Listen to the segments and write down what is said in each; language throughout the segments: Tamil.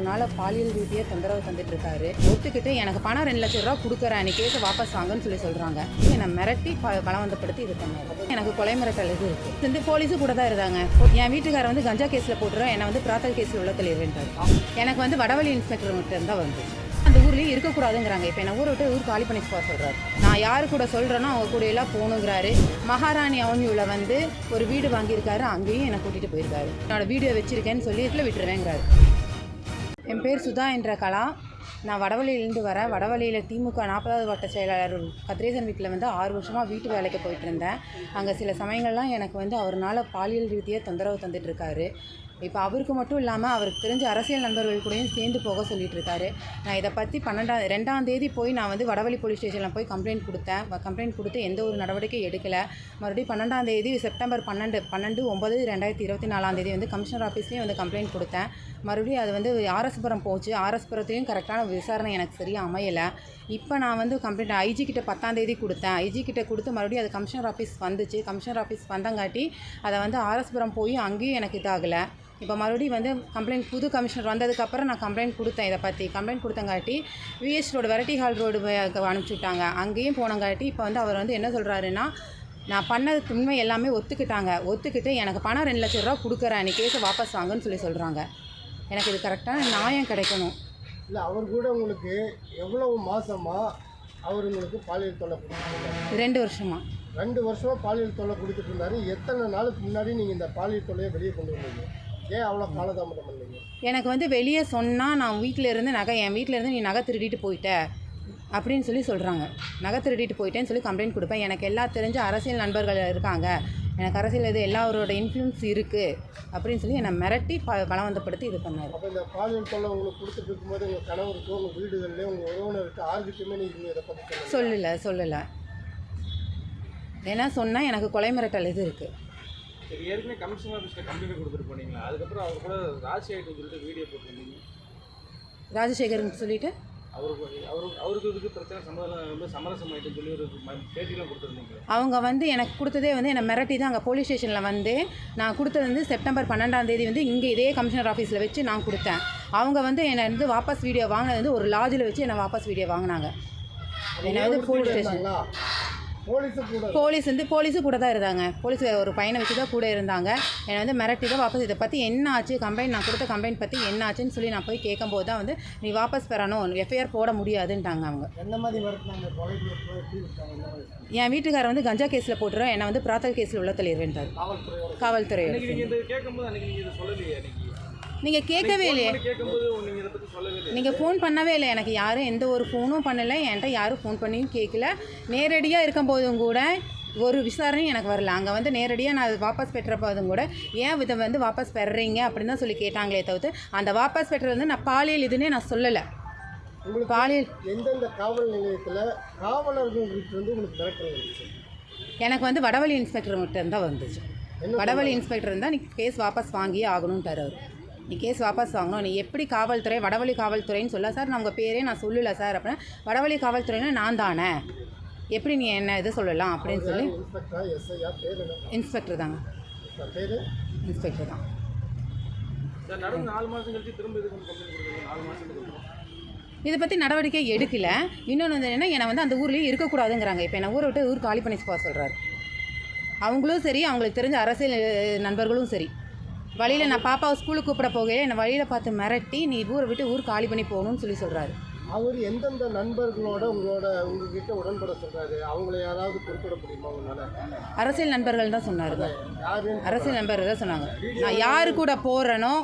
அவர்னால பாலியல் ரீதியாக தொந்தரவு தந்துட்டு இருக்காரு. ஒத்துக்கிட்டு எனக்கு பணம் 2 லட்சம் ரூபா கொடுக்குறேன், நீ கேஸை வாபஸ் வாங்கன்னு சொல்கிறாங்க. என்னை மிரட்டி பலவந்தப்படுத்தி இது பண்ணாரு. எனக்கு கொலை மிரட்டல் இது இருக்குது. இந்த போலீஸும் கூட தான் இருந்தாங்க. என் வீட்டுக்காரர் வந்து கஞ்சா கேஸில் போட்டுறோம், என்னை வந்து பிராத்தல் கேஸில் உள்ள தள்ளிடுறாரு. எனக்கு வந்து வடவழி இன்ஸ்பெக்டர் மட்டும் தான் வந்து அந்த ஊர்லேயே இருக்கக்கூடாதுங்கிறாங்க. இப்போ என்ன ஊரை விட்டு ஊர் காலி பண்ணி போக சொல்கிறாரு. நான் யார் கூட சொல்கிறேனோ அவங்க கூட எல்லாம் போகணுங்கிறாரு. மகாராணி அவனியூவில் வந்து ஒரு வீடு வாங்கியிருக்காரு, அங்கேயும் என்னை கூட்டிகிட்டு போயிருக்காரு. என்னோடய வீடியோ வச்சுருக்கேன்னு சொல்லி விட்டுருவேங்கிறாரு. என் பேர் சுதா என்ற கலா. நான் வடவழியிலேருந்து வரேன். வடவழியில் திமுக 40வது வட்ட செயலாளர் கதிரேசன் வீட்டில் வந்து 6 வருஷமாக வீட்டு வேலைக்கு போயிட்டு இருந்தேன். அங்கே சில சமயங்கள்லாம் எனக்கு வந்து அவர்னால பாலியல் ரீதியாக தொந்தரவு தந்துட்டுருக்காரு. இப்போ அவருக்கு மட்டும் இல்லாமல் அவருக்கு தெரிஞ்ச அரசியல் நண்பர்கள் கூடயும் சேர்ந்து போக சொல்லிட்டு இருக்காரு. நான் இதை பற்றி 2ஆம் தேதி போய் நான் வந்து வடவழி போலீஸ் ஸ்டேஷனில் போய் கம்ப்ளைண்ட் கொடுத்தேன். கம்ப்ளைண்ட் கொடுத்து எந்த ஒரு நடவடிக்கையும் எடுக்கலை. மறுபடியும் 12ஆம் தேதி செப்டம்பர் 12/9/2024 வந்து கமிஷனர் ஆஃபீஸ்லேயும் வந்து கம்ப்ளைண்ட் கொடுத்தேன். மறுபடியும் அது வந்து ஆர்எஸ்புரம் போச்சு. ஆர்எஸ்புரத்தையும் கரெக்டான விசாரணை எனக்கு சரியாக அமையலை. இப்போ நான் வந்து கம்ப்ளைண்ட் ஐஜி கிட்ட 10ஆம் தேதி கொடுத்தேன். ஐஜி கிட்ட கொடுத்து மறுபடியும் அது கமிஷனர் ஆஃபீஸ் வந்துச்சு. கமிஷனர் ஆஃபீஸ் வந்தங்காட்டி அதை வந்து ஆர்எஸ்புரம் போய் அங்கேயும் எனக்கு இதாகலை. இப்போ மறுபடியும் வந்து கம்ப்ளைண்ட் புது கமிஷனர் வந்ததுக்கப்புறம் நான் கம்ப்ளைண்ட் கொடுத்தேன். இதை பற்றி கம்ப்ளைண்ட் கொடுத்தங்காட்டி VS road variety hall road அனுப்பிச்சி விட்டாங்க. அங்கேயும் போனங்காட்டி இப்போ வந்து அவர் வந்து என்ன சொல்கிறாருன்னா, நான் பண்ணதுக்கு உண்மை எல்லாமே ஒத்துக்கிட்டு எனக்கு பணம் 2 லட்சம் ரூபா கொடுக்குறேன், நீ கேஸை வாபஸ் வாங்கன்னு சொல்கிறாங்க. எனக்கு இது கரெக்டான நியாயம் கிடைக்கணும். இல்லை, அவர் கூட உங்களுக்கு எவ்வளவு மாதமாக அவர் உங்களுக்கு பாலியல் தொல்லை கொடுத்துருந்தாரு? 2 வருஷமாக. 2 வருஷமாக பாலியல் தொல்லை கொடுத்துட்டு இருந்தாரு. எத்தனை நாளுக்கு முன்னாடி நீங்கள் இந்த பாலியல் தொல்லையை வெளியே கொண்டு வந்தீங்க? ஏன் அவ்வளோ காலதாமதம் பண்ணீங்க? எனக்கு வந்து வெளியே சொன்னால் நான் வீட்டில் இருந்து என் வீட்டில் இருந்து நீ நகை திருடிட்டு போயிட்ட அப்படின்னு சொல்கிறாங்க. நகை திருடிட்டு போயிட்டேன்னு சொல்லி கம்ப்ளைண்ட் கொடுப்பேன். எனக்கு எல்லா தெரிஞ்ச அரசியல் நண்பர்கள் இருக்காங்க, எனக்கு அரசியல் இது எல்லாரோட இன்ஃப்ளூயன்ஸ் இருக்குது அப்படின்னு சொல்லி என்னை மிரட்டி பலவந்தப்படுத்தி இது பண்ணார். அப்போ இந்த பாலியல் தொல்லை உங்களுக்கு கொடுத்துட்டு இருக்கும்போது உங்கள் கணவருக்கு, உங்கள் வீடுகளிலே, உங்கள் உறவினருக்கு ஆர்கிட்டுமே நீங்கள் இதை பற்றி சொல்லலை. ஏன்னா சொன்னால் எனக்கு கொலை மிரட்டல் இது இருக்குது. சரி, ஏற்கனவே கமிஷனர் ஆஃபீஸில் கம்ப்ளைண்ட் கொடுத்துட்டு போனீங்களா? அதுக்கப்புறம் அவர் கூட ராஜசேகர்னு சொல்லிட்டு வீடியோ போட்டுருந்தீங்க. ராஜசேகர்னு சொல்லிட்டு அவருக்கு இதுக்கு பிரச்சனை சமரசம் ஆகிட்டுன்னு சொல்லி ஒரு பேட்டிலாம் கொடுத்துருந்தீங்க. அவங்க வந்து எனக்கு கொடுத்ததே வந்து என்னை மிரட்டி தான். அங்கே போலீஸ் ஸ்டேஷனில் வந்து நான் கொடுத்தது வந்து செப்டம்பர் 12ஆம் தேதி வந்து இங்கே இதே கமிஷனர் ஆஃபீஸில் வச்சு நான் கொடுத்தேன். அவங்க வந்து என்னை வந்து வாபஸ் வீடியோ வாங்கினது வந்து ஒரு லாட்ஜில் வச்சு என்னை வாபஸ் வீடியோ வாங்கினாங்க. என்னை வந்து போலீஸ் ஸ்டேஷன் போலீஸு கூட தான் இருந்தாங்க. போலீஸ் ஒரு பையனை வச்சு தான் கூட இருந்தாங்க. என்னை வந்து மிரட்டி தான் வாபஸ் இதை பற்றி என்ன ஆச்சு, நான் கொடுத்த கம்ப்ளைண்ட் பற்றி என்ன ஆச்சுன்னு சொல்லி நான் போய் கேட்கும்போது தான் வந்து நீ வாபஸ் பெறணும், எஃப்ஐஆர் போட முடியாதுன்ட்டாங்க. அவங்க என்ன மாதிரி மிரட்டினாங்க? என் வீட்டுக்காரர் வந்து கஞ்சா கேஸில் போட்டுறோம், என்னை வந்து பிராத்தல் கேஸில் உள்ள தள்ளிடுறேன்ட்டார். காவல்துறை. நீங்கள் கேட்கவே இல்லையே, நீங்கள் ஃபோன் பண்ணவே இல்லை. எனக்கு யாரும் எந்த ஒரு ஃபோனும் பண்ணலை, என்கிட்ட யாரும் ஃபோன் பண்ணியும் கேட்கல. நேரடியாக இருக்கும்போதும் கூட ஒரு விசாரணையும் எனக்கு வரல. அங்கே வந்து நேரடியாக நான் வாபஸ் பெற்ற போதும் கூட ஏன் இதை வந்து வாபஸ் பெறுறீங்க அப்படின்னு தான் சொல்லி கேட்டாங்களே தவிர்த்து அந்த வாபஸ் பெற்றது வந்து நான் பாலியல் இதுன்னே நான் சொல்லலை. உங்களுக்கு பாலியல் எந்தெந்த காவல் நிலையத்தில் காவலர்களுக்கு வந்து உங்களுக்கு மிரட்டல் வந்துச்சு? எனக்கு வந்து வடவழி இன்ஸ்பெக்டர் மட்டும் தான் வந்துச்சு. வடவழி இன்ஸ்பெக்டர் இருந்தால் நீ கேஸ் வாபஸ் வாங்கியே ஆகணும்ட்டார் அவர். நீ கேஸ் வாபஸ் வாங்கணும், நீ எப்படி காவல்துறை வடவழி காவல்துறைன்னு சொல்ல சார், நான் உங்கள் பேரே நான் சொல்லலை சார் அப்படின்னா வடவழி காவல்துறைன்னா நான் தானே, எப்படி நீ என்ன இது சொல்லலாம் அப்படின்னு சொல்லி இன்ஸ்பெக்டர் தாங்க, இன்ஸ்பெக்டர் தான். இதை பற்றி நடவடிக்கை எடுக்கல. இன்னொன்று வந்து என்னென்னா என்னை வந்து அந்த ஊர்லேயே இருக்கக்கூடாதுங்கிறாங்க. இப்போ என்னை ஊரை விட்டு ஊர் காலி பண்ணி போக சொல்கிறாரு. அவங்களும் சரி, அவங்களுக்கு தெரிஞ்ச அரசியல் நண்பர்களும் சரி. வழியில் நான் பாப்பாவை ஸ்கூலுக்கு கூப்பிட போகவே என்னை வழியில் பார்த்து மிரட்டி நீ ஊரை விட்டு ஊர் காலி பண்ணி போகணும்னு சொல்கிறாரு. அவர் எந்தெந்த நண்பர்களோட உங்ககிட்ட உடன்பட சொல்கிறாரு? அவங்கள யாராவது குறிப்பிட முடியுமா உங்களால்? அரசியல் நண்பர்கள் தான் சொன்னார். அரசியல் நண்பர்கள் தான் சொன்னாங்க. நான் யார் கூட போகிறேனோ,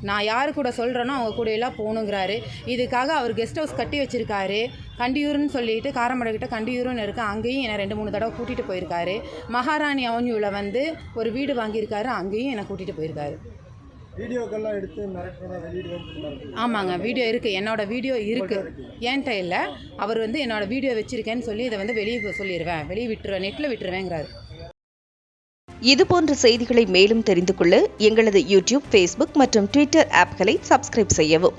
நான் யார் கூட சொல்கிறேனோ அவங்க கூட எல்லாம் போகணுங்கிறாரு. இதுக்காக அவர் கெஸ்ட் ஹவுஸ் கட்டி வச்சுருக்காரு. கண்டியூர்னு சொல்லிட்டு காரமடைக்கிட்ட கண்டியூர்னு இருக்குது, அங்கேயும் என்னை 2-3 தடவை கூட்டிகிட்டு போயிருக்காரு. மகாராணி அவனியூவில் வந்து ஒரு வீடு வாங்கியிருக்காரு, அங்கேயும் என்னை கூட்டிகிட்டு போயிருக்காரு. வீடியோக்கெல்லாம் எடுத்து வெளியிடுவேன். ஆமாங்க, வீடியோ இருக்குது, என்னோடய வீடியோ இருக்குது. என்கிட்ட இல்லை, அவர் வந்து என்னோடய வீடியோ வச்சுருக்கேன்னு சொல்லி இதை வந்து வெளியே சொல்லிடுவேன், வெளியே விட்டுருவேன், நெட்டில் விட்டுருவேங்கிறாரு. இதுபோன்ற செய்திகளை மேலும் தெரிந்து கொள்ள எங்களது யூடியூப், ஃபேஸ்புக் மற்றும் ட்விட்டர் ஆப்களை சப்ஸ்கிரைப் செய்யவும்.